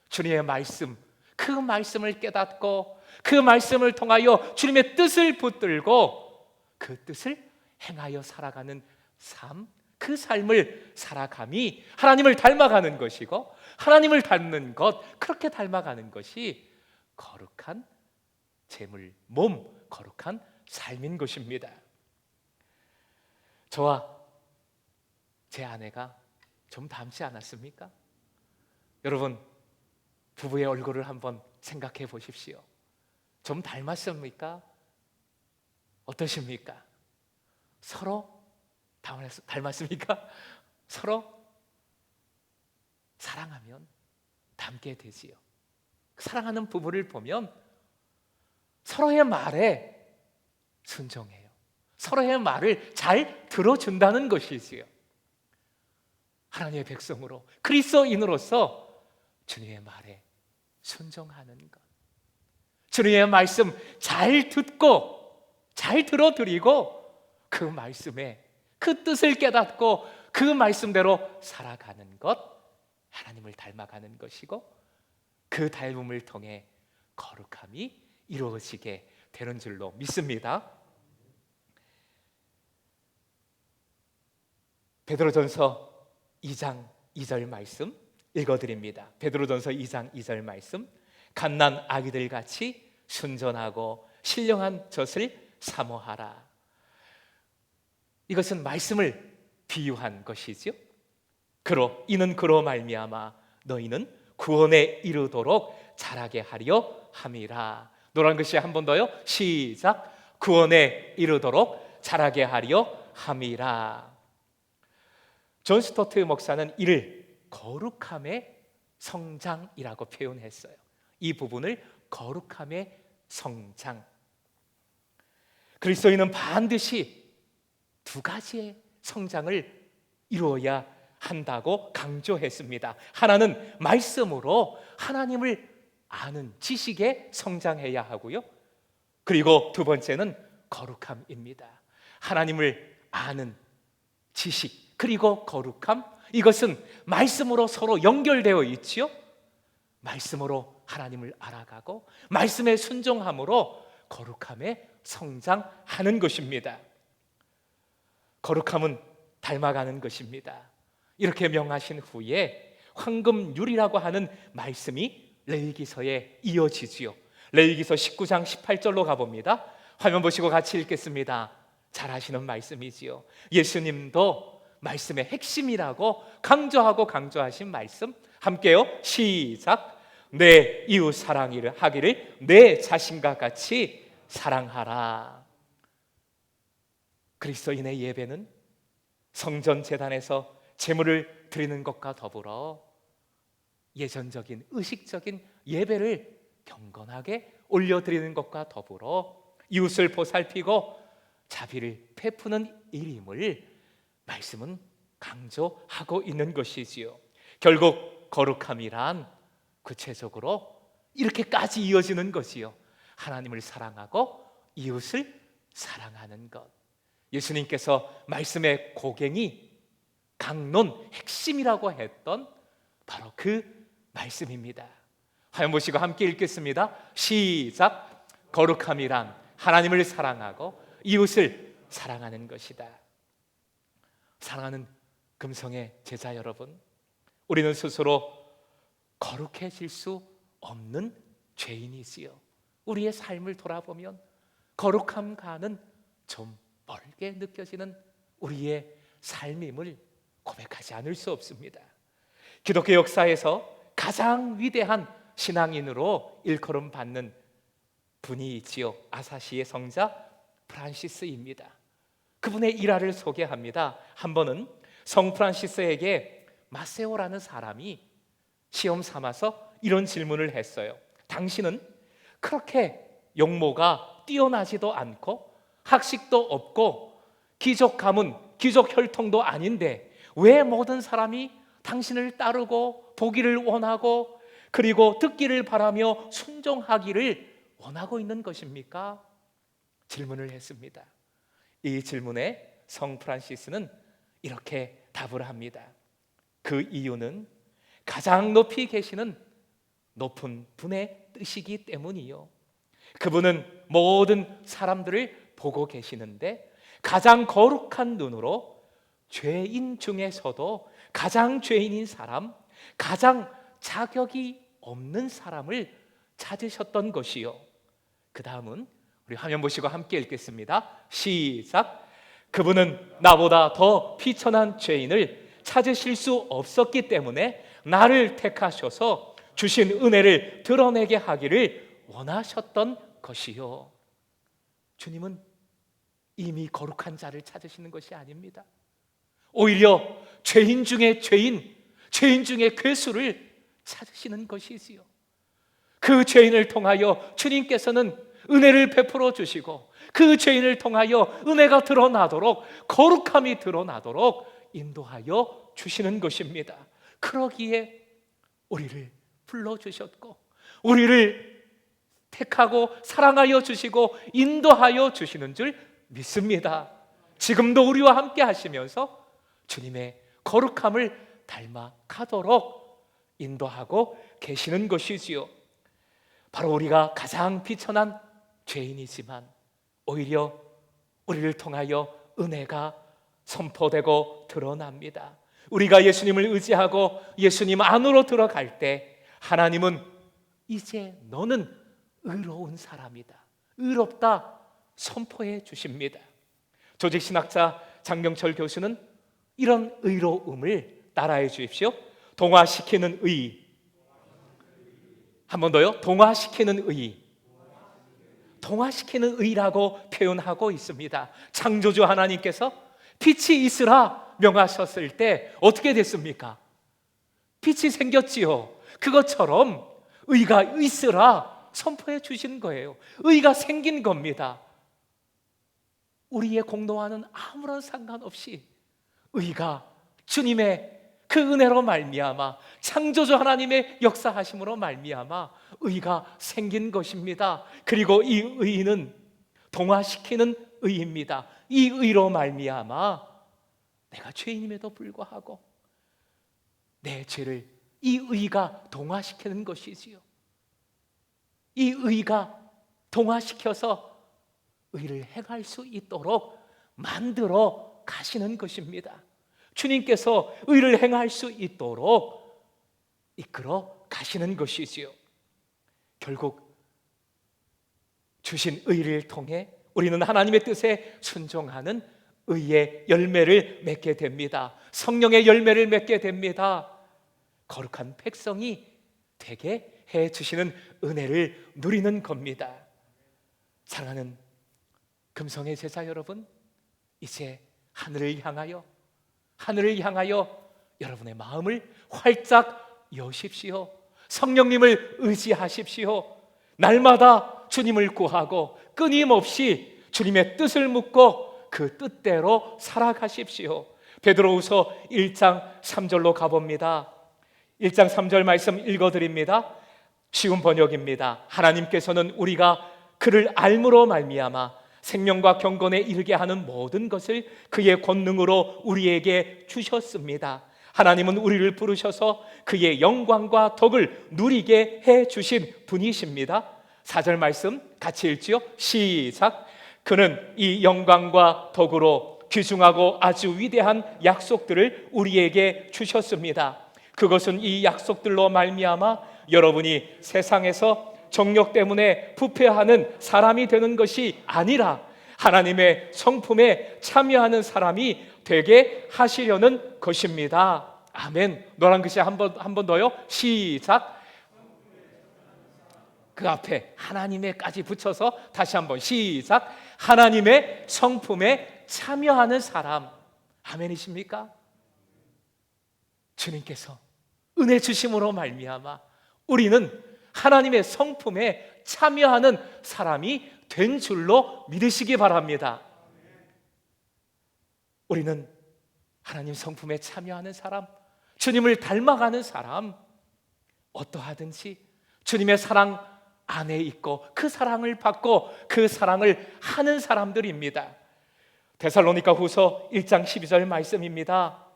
주님의 말씀, 그 말씀을 깨닫고 그 말씀을 통하여 주님의 뜻을 붙들고 그 뜻을 행하여 살아가는 삶, 그 삶을 살아감이 하나님을 닮아가는 것이고, 하나님을 닮는 것, 그렇게 닮아가는 것이 거룩한 재물, 몸, 거룩한 삶인 것입니다. 저와 제 아내가 좀 닮지 않았습니까? 여러분, 부부의 얼굴을 한번 생각해 보십시오. 좀 닮았습니까? 어떠십니까? 서로 닮았습니까? 서로 사랑하면 닮게 되지요. 사랑하는 부부를 보면 서로의 말에 순종해요. 서로의 말을 잘 들어준다는 것이지요. 하나님의 백성으로, 그리스도인으로서 주님의 말에 순종하는 것, 주님의 말씀 잘 듣고 잘 들어드리고 그 말씀에 그 뜻을 깨닫고 그 말씀대로 살아가는 것, 하나님을 닮아가는 것이고, 그 닮음을 통해 거룩함이 이루어지게 되는 줄로 믿습니다. 베드로전서 2장 2절 말씀 읽어드립니다. 베드로전서 2장 2절 말씀. 갓난 아기들 같이 순전하고 신령한 젖을 사모하라. 이것은 말씀을 비유한 것이죠. 이는 그로 말미암아 너희는 구원에 이르도록 자라게 하려 함이라. 노란 글씨 한 번 더요. 시작. 구원에 이르도록 자라게 하려 함이라. 존 스토트 목사는 이를 거룩함의 성장이라고 표현했어요. 이 부분을 거룩함의 성장. 그리스도인은 반드시 두 가지의 성장을 이루어야 한다고 강조했습니다. 하나는 말씀으로 하나님을 아는 지식에 성장해야 하고요. 그리고 두 번째는 거룩함입니다. 하나님을 아는 지식 그리고 거룩함, 이것은 말씀으로 서로 연결되어 있지요. 말씀으로 하나님을 알아가고 말씀에 순종함으로 거룩함에 성장하는 것입니다. 거룩함은 닮아가는 것입니다. 이렇게 명하신 후에 황금률이라고 하는 말씀이 레위기서에 이어지지요. 레위기서 19장 18절로 가봅니다. 화면 보시고 같이 읽겠습니다. 잘 아시는 말씀이지요. 예수님도 말씀의 핵심이라고 강조하고 강조하신 말씀 함께요. 시작. 내 이웃 사랑을 하기를 내 자신과 같이 사랑하라. 그리스도인의 예배는 성전 제단에서 제물을 드리는 것과 더불어 예전적인 의식적인 예배를 경건하게 올려드리는 것과 더불어 이웃을 보살피고 자비를 베푸는 일임을 말씀은 강조하고 있는 것이지요. 결국 거룩함이란 구체적으로 이렇게까지 이어지는 것이요, 하나님을 사랑하고 이웃을 사랑하는 것. 예수님께서 말씀의 고갱이 강론 핵심이라고 했던 바로 그 말씀입니다. 화면 보시고 함께 읽겠습니다. 시작. 거룩함이란 하나님을 사랑하고 이웃을 사랑하는 것이다. 사랑하는 금성의 제자 여러분, 우리는 스스로 거룩해질 수 없는 죄인이지요. 우리의 삶을 돌아보면 거룩함과는 좀 멀게 느껴지는 우리의 삶임을 고백하지 않을 수 없습니다. 기독교 역사에서 가장 위대한 신앙인으로 일컬음 받는 분이 있지요. 아사시의 성자 프란시스입니다. 그분의 일화를 소개합니다. 한 번은 성 프란시스에게 마세오라는 사람이 시험 삼아서 이런 질문을 했어요. 당신은 그렇게 용모가 뛰어나지도 않고 학식도 없고 귀족 가문, 귀족 혈통도 아닌데 왜 모든 사람이 당신을 따르고 보기를 원하고 그리고 듣기를 바라며 순종하기를 원하고 있는 것입니까? 질문을 했습니다. 이 질문에 성 프란시스는 이렇게 답을 합니다. 그 이유는 가장 높이 계시는 높은 분의 뜻이기 때문이요, 그분은 모든 사람들을 보고 계시는데 가장 거룩한 눈으로 죄인 중에서도 가장 죄인인 사람, 가장 자격이 없는 사람을 찾으셨던 것이요, 그 다음은 우리 화면 보시고 함께 읽겠습니다. 시작. 그분은 나보다 더 비천한 죄인을 찾으실 수 없었기 때문에 나를 택하셔서 주신 은혜를 드러내게 하기를 원하셨던 것이요. 주님은 이미 거룩한 자를 찾으시는 것이 아닙니다. 오히려 죄인 중에 죄인, 죄인 중에 괴수를 찾으시는 것이지요. 그 죄인을 통하여 주님께서는 은혜를 베풀어 주시고 그 죄인을 통하여 은혜가 드러나도록, 거룩함이 드러나도록 인도하여 주시는 것입니다. 그러기에 우리를 불러주셨고 우리를 택하고 사랑하여 주시고 인도하여 주시는 줄 믿습니다. 지금도 우리와 함께 하시면서 주님의 거룩함을 닮아가도록 인도하고 계시는 것이지요. 바로 우리가 가장 비천한 죄인이지만 오히려 우리를 통하여 은혜가 선포되고 드러납니다. 우리가 예수님을 의지하고 예수님 안으로 들어갈 때 하나님은 이제 너는 의로운 사람이다, 의롭다 선포해 주십니다. 조직신학자 장경철 교수는 이런 의로움을 따라해 주십시오. 동화시키는 의. 한 번 더요. 동화시키는 의. 동화시키는 의라고 표현하고 있습니다. 창조주 하나님께서 빛이 있으라 명하셨을 때 어떻게 됐습니까? 빛이 생겼지요. 그것처럼 의가 있으라 선포해 주신 거예요. 의가 생긴 겁니다. 우리의 공로와는 아무런 상관없이 의가 주님의 그 은혜로 말미암아, 창조주 하나님의 역사하심으로 말미암아 의가 생긴 것입니다. 그리고 이 의는 동화시키는 의입니다. 이 의로 말미암아 내가 죄인임에도 불구하고 내 죄를 이 의가 동화시키는 것이지요. 이 의가 동화시켜서 의를 행할 수 있도록 만들어 가시는 것입니다. 주님께서 의를 행할 수 있도록 이끌어 가시는 것이지요. 결국 주신 의를 통해 우리는 하나님의 뜻에 순종하는 의의 열매를 맺게 됩니다. 성령의 열매를 맺게 됩니다. 거룩한 백성이 되게 해 주시는 은혜를 누리는 겁니다. 사랑하는 금성의 제자 여러분, 이제 하늘을 향하여 여러분의 마음을 활짝 여십시오. 성령님을 의지하십시오. 날마다 주님을 구하고 끊임없이 주님의 뜻을 묻고 그 뜻대로 살아가십시오. 베드로후서 1장 3절로 가봅니다. 1장 3절 말씀 읽어드립니다. 쉬운 번역입니다. 하나님께서는 우리가 그를 알므로 말미암아 생명과 경건에 이르게 하는 모든 것을 그의 권능으로 우리에게 주셨습니다. 하나님은 우리를 부르셔서 그의 영광과 덕을 누리게 해 주신 분이십니다. 4절 말씀 같이 읽지요. 시작. 그는 이 영광과 덕으로 귀중하고 아주 위대한 약속들을 우리에게 주셨습니다. 그것은 이 약속들로 말미암아 여러분이 세상에서 정욕 때문에 부패하는 사람이 되는 것이 아니라 하나님의 성품에 참여하는 사람이 되게 하시려는 것입니다. 아멘. 노란 글씨 한 번 더요. 시작. 그 앞에 하나님의까지 붙여서 다시 한번 시작. 하나님의 성품에 참여하는 사람. 아멘이십니까? 주님께서 은혜 주심으로 말미암아 우리는 하나님의 성품에 참여하는 사람이 된 줄로 믿으시기 바랍니다. 우리는 하나님 성품에 참여하는 사람, 주님을 닮아가는 사람, 어떠하든지 주님의 사랑 안에 있고 그 사랑을 받고 그 사랑을 하는 사람들입니다. 데살로니가 후서 1장 12절 말씀입니다.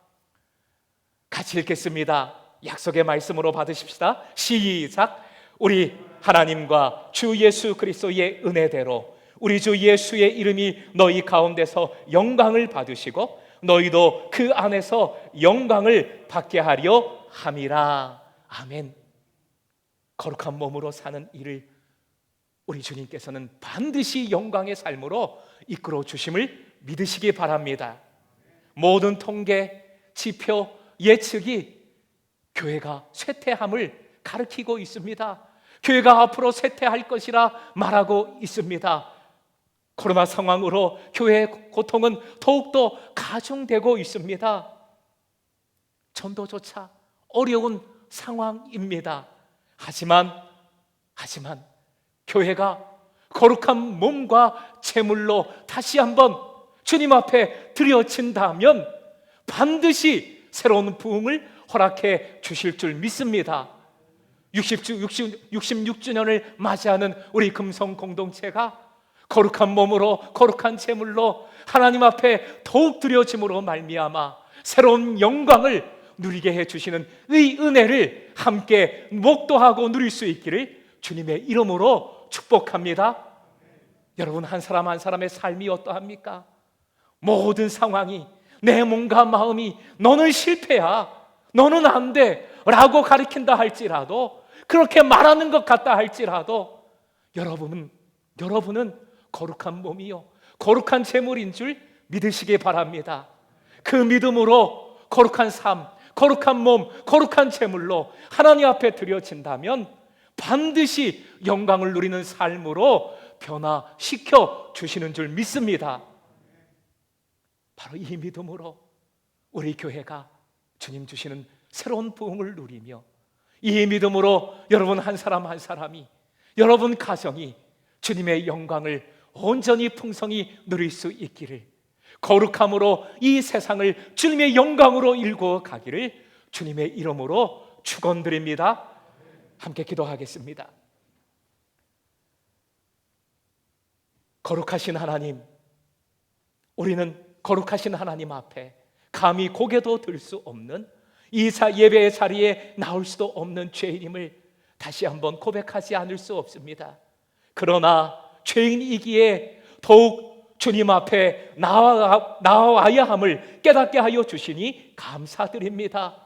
같이 읽겠습니다. 약속의 말씀으로 받으십시다. 시작. 우리 하나님과 주 예수 그리스도의 은혜대로 우리 주 예수의 이름이 너희 가운데서 영광을 받으시고 너희도 그 안에서 영광을 받게 하려 함이라. 아멘. 거룩한 몸으로 사는 일을 우리 주님께서는 반드시 영광의 삶으로 이끌어 주심을 믿으시기 바랍니다. 모든 통계, 지표, 예측이 교회가 쇠퇴함을 가리키고 있습니다. 교회가 앞으로 쇠퇴할 것이라 말하고 있습니다. 코로나 상황으로 교회의 고통은 더욱더 가중되고 있습니다. 전도조차 어려운 상황입니다. 하지만 교회가 거룩한 몸과 제물로 다시 한번 주님 앞에 드려진다면 반드시 새로운 부흥을 허락해 주실 줄 믿습니다. 66주년을 맞이하는 우리 금성 공동체가 거룩한 몸으로 거룩한 제물로 하나님 앞에 더욱 드려짐으로 말미암아 새로운 영광을 누리게 해주시는 이 은혜를 함께 목도하고 누릴 수 있기를 주님의 이름으로 축복합니다. 여러분, 한 사람 한 사람의 삶이 어떠합니까? 모든 상황이 내 몸과 마음이 너는 실패야, 너는 안 돼 라고 가리킨다 할지라도, 그렇게 말하는 것 같다 할지라도 여러분은 거룩한 몸이요 거룩한 제물인 줄 믿으시기 바랍니다. 그 믿음으로 거룩한 삶, 거룩한 몸, 거룩한 제물로 하나님 앞에 드려진다면 반드시 영광을 누리는 삶으로 변화시켜 주시는 줄 믿습니다. 바로 이 믿음으로 우리 교회가 주님 주시는 새로운 부흥을 누리며, 이 믿음으로 여러분 한 사람 한 사람이, 여러분 가정이 주님의 영광을 온전히 풍성히 누릴 수 있기를, 거룩함으로 이 세상을 주님의 영광으로 일구어 가기를 주님의 이름으로 축원드립니다. 함께 기도하겠습니다. 거룩하신 하나님, 우리는 거룩하신 하나님 앞에 감히 고개도 들 수 없는 이 예배의 자리에 나올 수도 없는 죄인임을 다시 한번 고백하지 않을 수 없습니다. 그러나 죄인이기에 더욱 주님 앞에 나와야 함을 깨닫게 하여 주시니 감사드립니다.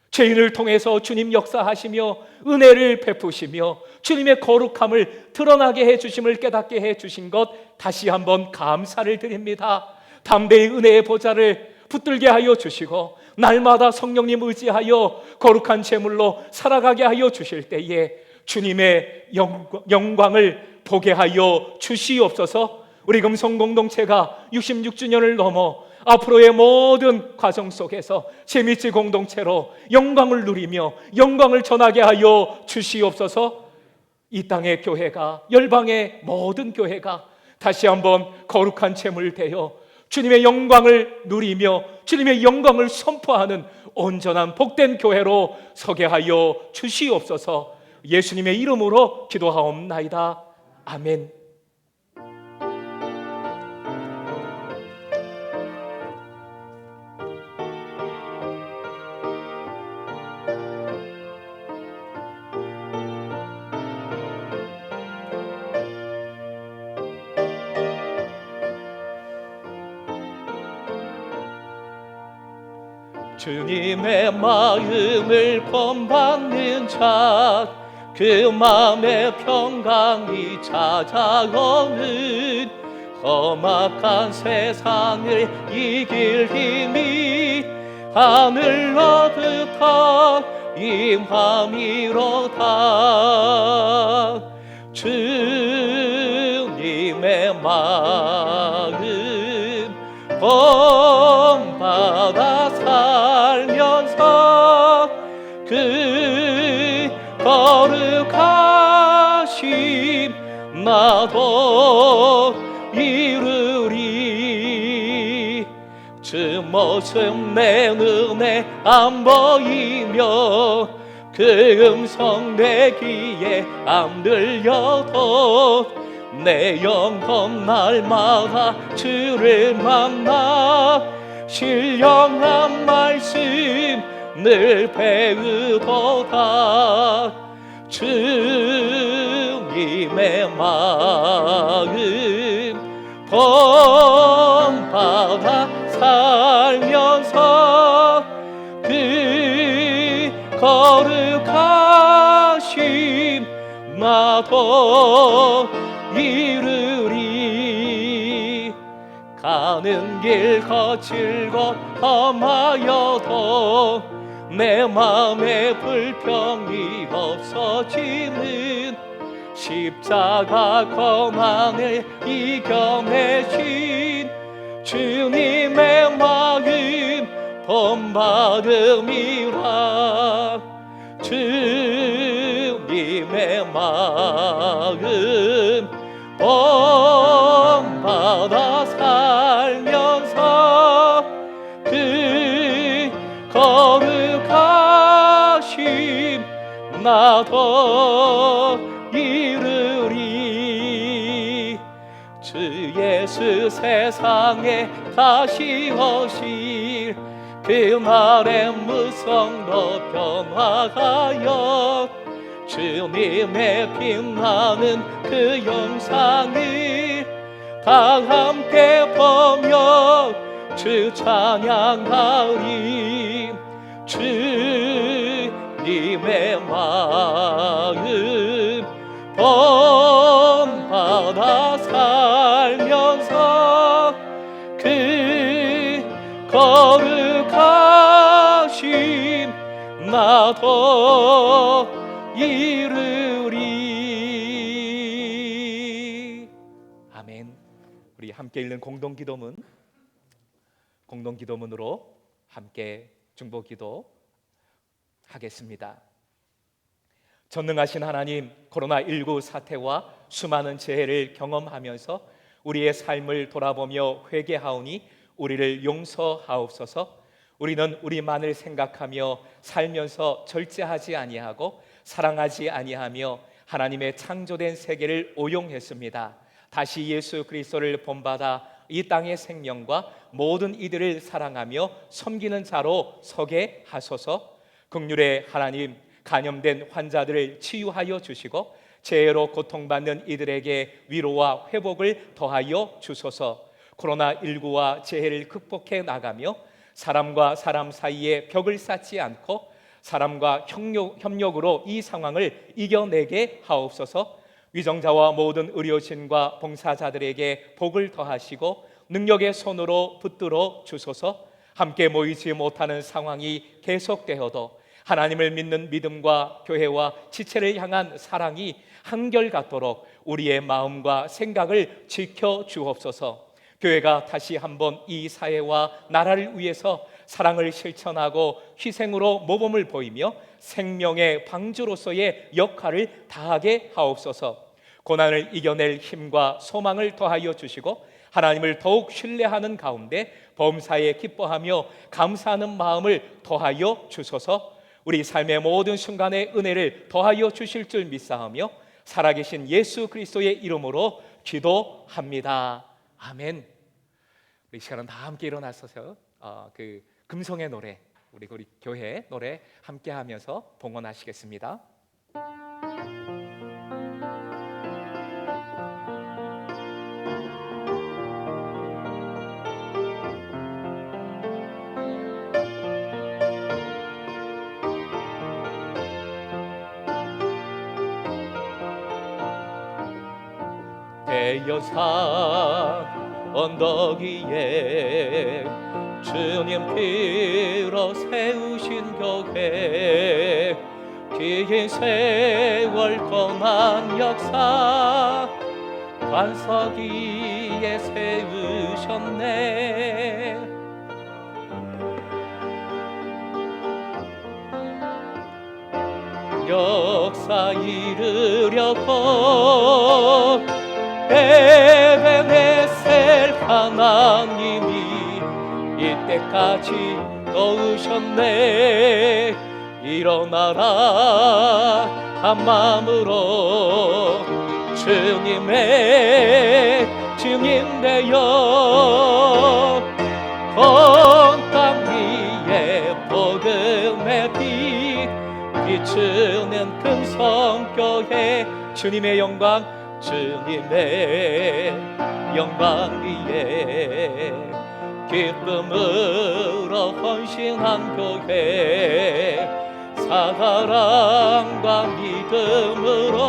죄인을 통해서 주님 역사하시며 은혜를 베푸시며 주님의 거룩함을 드러나게 해주심을 깨닫게 해주신 것 다시 한번 감사를 드립니다. 담대히 은혜의 보좌를 붙들게 하여 주시고 날마다 성령님 의지하여 거룩한 제물로 살아가게 하여 주실 때에 주님의 영광을 보게 하여 주시옵소서. 우리 금성공동체가 66주년을 넘어 앞으로의 모든 과정 속에서 재미지 공동체로 영광을 누리며 영광을 전하게 하여 주시옵소서. 이 땅의 교회가, 열방의 모든 교회가 다시 한번 거룩한 제물 되어 주님의 영광을 누리며 주님의 영광을 선포하는 온전한 복된 교회로 서게 하여 주시옵소서. 예수님의 이름으로 기도하옵나이다. 아멘. 주님의 마음을 본받는 자, 그 마음의 평강이 찾아오는 험악한 세상을 이길 힘이 하늘로부터 임함이로다. 주님의 마음 본받아 살면서 그 거룩하심 나도 이루리. 주 모습 내 눈에 안 보이며 그 음성 내 귀에 안 들려도 내 영혼 날마다 주를 만나 신령한 말씀 늘 배우도다. 주님의 마음 본받아 살면서 그 거룩하심 나도 이루리. 가는 길 거칠고 험하여도 내 맘에 불평이 없어지는 십자가 고난을 이겨내신 주님의 마음 본받음이라. 주님의 마음 본받아 살면서 그 거룩하심 나도 이루리. 주 예수 세상에 다시 오실 그날의 무성도 변화하여 주님의 빛나는 그 영상을 다 함께 보며 주 찬양하리. 주님의 마음 본받아 살면서 그 거룩하심 나도 이루리. 아멘. 우리 함께 읽는 공동기도문으로 함께 중보기도 하겠습니다. 전능하신 하나님, 코로나19 사태와 수많은 재해를 경험하면서 우리의 삶을 돌아보며 회개하오니 우리를 용서하옵소서. 우리는 우리만을 생각하며 살면서 절제하지 아니하고 사랑하지 아니하며 하나님의 창조된 세계를 오용했습니다. 다시 예수 그리스도를 본받아 이 땅의 생명과 모든 이들을 사랑하며 섬기는 자로 서게 하소서. 긍휼의 하나님, 간염된 환자들을 치유하여 주시고 재해로 고통받는 이들에게 위로와 회복을 더하여 주소서. 코로나19와 재해를 극복해 나가며 사람과 사람 사이에 벽을 쌓지 않고 사람과 협력으로 이 상황을 이겨내게 하옵소서. 위정자와 모든 의료진과 봉사자들에게 복을 더하시고 능력의 손으로 붙들어 주소서. 함께 모이지 못하는 상황이 계속되어도 하나님을 믿는 믿음과 교회와 지체를 향한 사랑이 한결같도록 우리의 마음과 생각을 지켜 주옵소서. 교회가 다시 한번 이 사회와 나라를 위해서 사랑을 실천하고 희생으로 모범을 보이며 생명의 방주로서의 역할을 다하게 하옵소서. 고난을 이겨낼 힘과 소망을 더하여 주시고 하나님을 더욱 신뢰하는 가운데 범사에 기뻐하며 감사하는 마음을 더하여 주소서. 우리 삶의 모든 순간에 은혜를 더하여 주실 줄 믿사오며 살아계신 예수 그리스도의 이름으로 기도합니다. 아멘. 우리 시간은 다 함께 일어나서서 그 금송의 노래, 우리 교회 노래 함께 하면서 봉헌하시겠습니다. 대여산 언덕 위에 주님 피로 세우신 교회, 긴 세월 고난 역사 반석 위에 세우셨네. 역사 이루려고 에베네셀 하나님이 이때까지 도우셨네. 일어나라 한 마음으로 주님의 증인 되어 온 땅 위에 복음의 빛 비추는 금성교회, 주님의 영광, 주님의 영광 위에 기쁨으로 헌신한 교회, 사랑과 믿음으로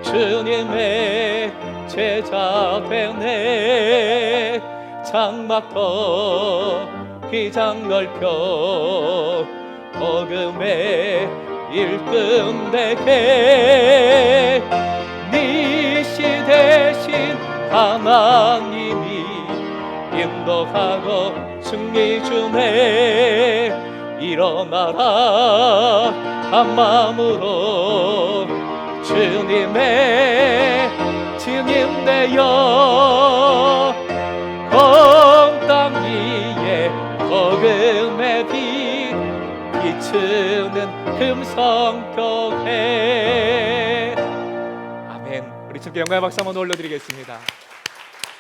주님의 제자 되네. 장막터 휘장 넓혀 복음의 일꾼 되게 니시 대신 하나님이 인도하고 승리 주네. 일어나라 한 마음으로 주님의 증인 되어 온 땅 위에 복음의 빛 비추는 금성교회. 아멘. 우리 주께 영광의 박수 한번 올려드리겠습니다.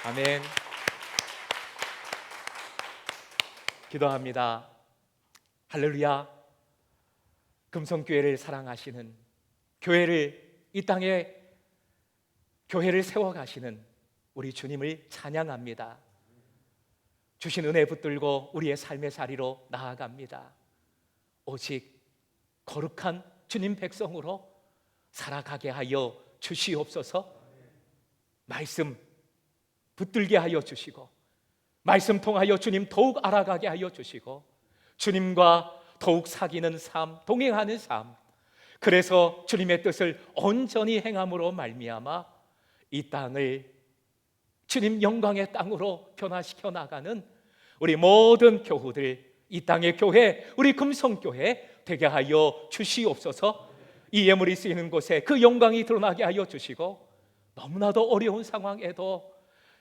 아멘. 기도합니다. 할렐루야. 금성교회를 사랑하시는, 교회를, 이 땅에 교회를 세워가시는 우리 주님을 찬양합니다. 주신 은혜 붙들고 우리의 삶의 자리로 나아갑니다. 오직 거룩한 주님 백성으로 살아가게 하여 주시옵소서. 말씀 붙들게 하여 주시고, 말씀 통하여 주님 더욱 알아가게 하여 주시고, 주님과 더욱 사귀는 삶, 동행하는 삶, 그래서 주님의 뜻을 온전히 행함으로 말미암아 이 땅을 주님 영광의 땅으로 변화시켜 나가는 우리 모든 교우들, 이 땅의 교회, 우리 금성교회 되게 하여 주시옵소서. 이 예물이 쓰이는 곳에 그 영광이 드러나게 하여 주시고, 너무나도 어려운 상황에도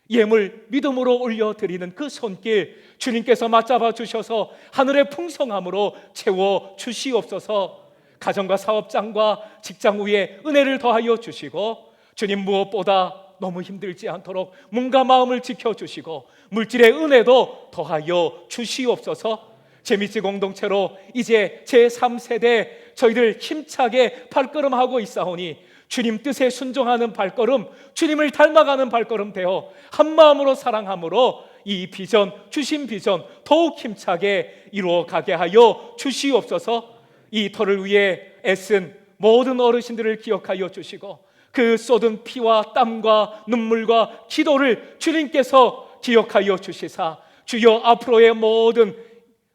예물 믿음으로 올려드리는 그 손길 주님께서 맞잡아 주셔서 하늘의 풍성함으로 채워 주시옵소서. 가정과 사업장과 직장 위에 은혜를 더하여 주시고, 주님 무엇보다 너무 힘들지 않도록 몸과 마음을 지켜주시고 물질의 은혜도 더하여 주시옵소서. 재미지 공동체로 이제 제3세대 저희들 힘차게 발걸음하고 있사오니 주님 뜻에 순종하는 발걸음, 주님을 닮아가는 발걸음 되어 한마음으로 사랑함으로 이 비전, 주신 비전 더욱 힘차게 이루어가게 하여 주시옵소서. 이 터를 위해 애쓴 모든 어르신들을 기억하여 주시고, 그 쏟은 피와 땀과 눈물과 기도를 주님께서 기억하여 주시사 주여 앞으로의 모든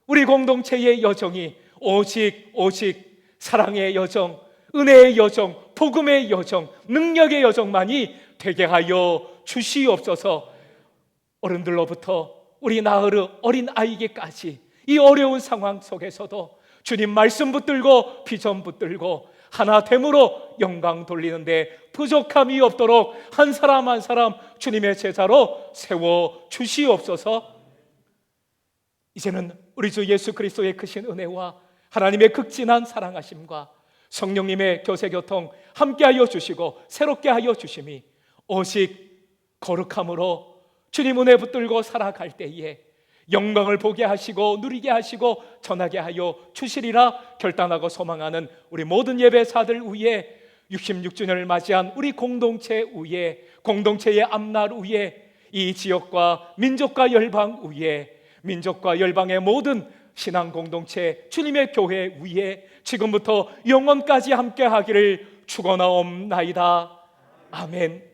우리 공동체의 여정이 오직 사랑의 여정, 은혜의 여정, 복음의 여정, 능력의 여정만이 되게 하여 주시옵소서. 어른들로부터 우리 나으르 어린 아이에게까지 이 어려운 상황 속에서도 주님 말씀 붙들고 비전 붙들고 하나 됨으로 영광 돌리는데 부족함이 없도록 한 사람 한 사람 주님의 제자로 세워 주시옵소서. 이제는 우리 주 예수 그리스도의 크신 은혜와 하나님의 극진한 사랑하심과 성령님의 교세교통 함께하여 주시고 새롭게 하여 주심이 오직 거룩함으로 주님 은혜 붙들고 살아갈 때에 영광을 보게 하시고 누리게 하시고 전하게 하여 주시리라 결단하고 소망하는 우리 모든 예배사들 위에 66주년을 맞이한 우리 공동체 위에 공동체의 앞날 위에 이 지역과 민족과 열방 위에 민족과 열방의 모든 신앙 공동체 주님의 교회 위에 지금부터 영원까지 함께 하기를 축원하옵나이다. 아멘.